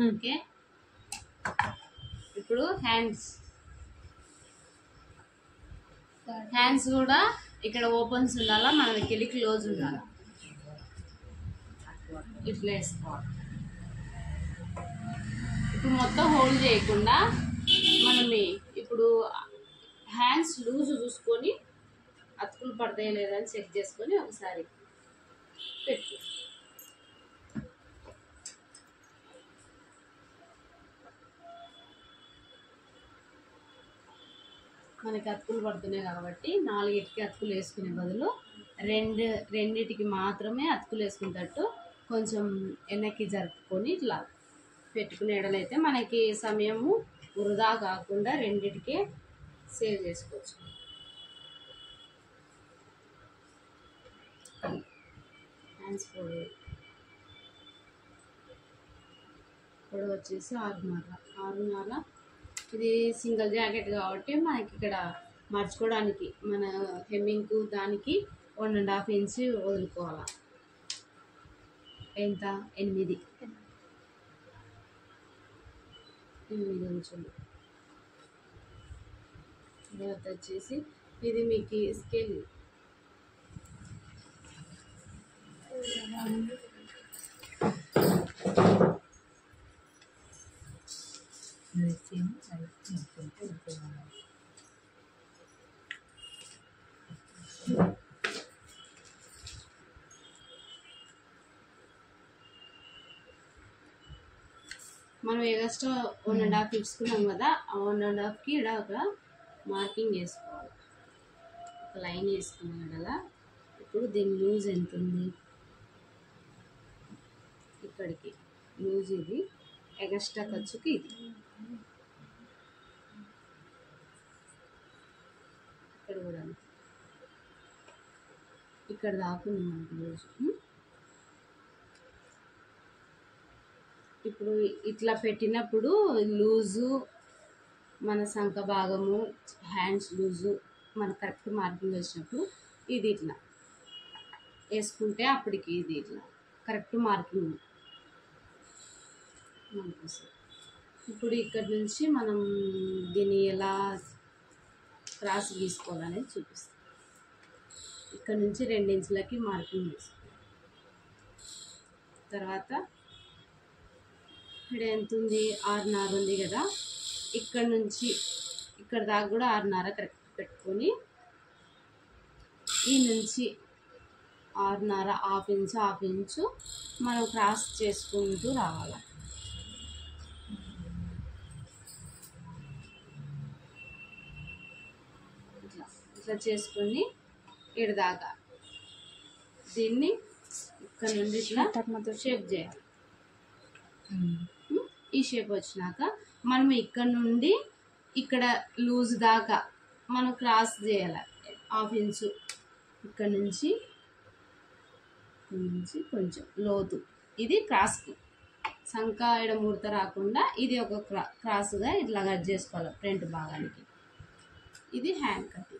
Okay, ఇప్పుడు hands కూడా ఇక్కడ ఓపెన్స్ ఉండాలా, మన దగ్గర క్లోజ్ ఉండాలి. ఇట్లా వేసుకోవాలి. ఇప్పుడు మొత్తం హోల్డ్ చేయకుండా మనం ఇప్పుడు హ్యాండ్స్ లూజ్ చూసుకొని అతుకులు పడతాయో లేదని చెక్ చేసుకొని ఒకసారి పెట్టు. మనకి అతుకులు పడుతున్నాయి కాబట్టి 4కి అతుకులు వేసుకునే బదులు రెండిటికి మాత్రమే అతుకులు వేసుకునేటట్టు కొంచెం వెనక్కి జరుపుకొని ఇట్లా పెట్టుకునే ఎడలైతే మనకి సమయము వృధా కాకుండా రెండిటికే సేవ్ చేసుకోవచ్చు. హ్యాండ్స్ పొడవు వచ్చేసి 6.5. ఇది సింగిల్ జాకెట్ కాబట్టి మనకి ఇక్కడ మర్చుకోవడానికి మన హెమ్మింగ్కు దానికి 1.5 ఇంచ్ వదులుకోవాలి. ఎంత? 8 ఇంచులు. తర్వాత వచ్చేసి ఇది మీకు స్కేల్ మనం ఎగస్ట్రా 1.5 తీసుకున్నాం కదా, ఆ 1.5కి ఇక్కడ ఒక మార్కింగ్ వేసుకోవాలి. ఒక లైన్ వేసుకున్నాం కదా. ఇప్పుడు దీని లూజ్ ఎంత ఉంది? ఇక్కడికి లూజ్ ఇది, ఎగస్ట్రా ఖర్చుకి ఇది. ఇక్కడ కూడా ఇక్కడ దాకుంది మనకి లూజ్. ఇప్పుడు ఇట్లా పెట్టినప్పుడు లూజు మన సంఖ భాగము హ్యాండ్స్ లూజు మన కరెక్ట్ మార్కింగ్ వచ్చినప్పుడు ఇది ఇట్లా వేసుకుంటే అప్పటికి ఇది ఇట్లా కరెక్ట్ మార్కింగ్ మనకు వస్తుంది. ఇప్పుడు ఇక్కడ నుంచి మనం దీన్ని ఎలా క్రాస్ గీసుకోవాలనేది చూపిస్తాం. ఇక్కడ నుంచి 2 ఇంచులకి మార్కింగ్ వేసుకోవాలి. తర్వాత ఇక్కడ ఎంత ఉంది? 6.5 ఉంది కదా. ఇక్కడ నుంచి ఇక్కడ దాకా కూడా 6.5 కరెక్ట్ పెట్టుకొని ఈ నుంచి 6.5 హాఫ్ ఇంచు మనం క్రాస్ చేసుకుంటూ రావాలి. ఇట్లా చేసుకొని ఇక్కడ దాకా దీన్ని ఇక్కడ నుండి ఇట్లా షేప్ చేయాలి. ఈ షేప్ వచ్చినాక మనం ఇక్కడ నుండి ఇక్కడ లూజ్ దాకా మనం క్రాస్ చేయాలి. హాఫ్ ఇంచు ఇక్కడ నుంచి కొంచెం లోతు. ఇది క్రాస్కి సంఖ ఇడ ముడత రాకుండా ఇది ఒక క్రాస్గా ఇట్లా కట్ చేసుకోవాలి ఫ్రంట్ భాగానికి. ఇది హ్యాండ్ కట్.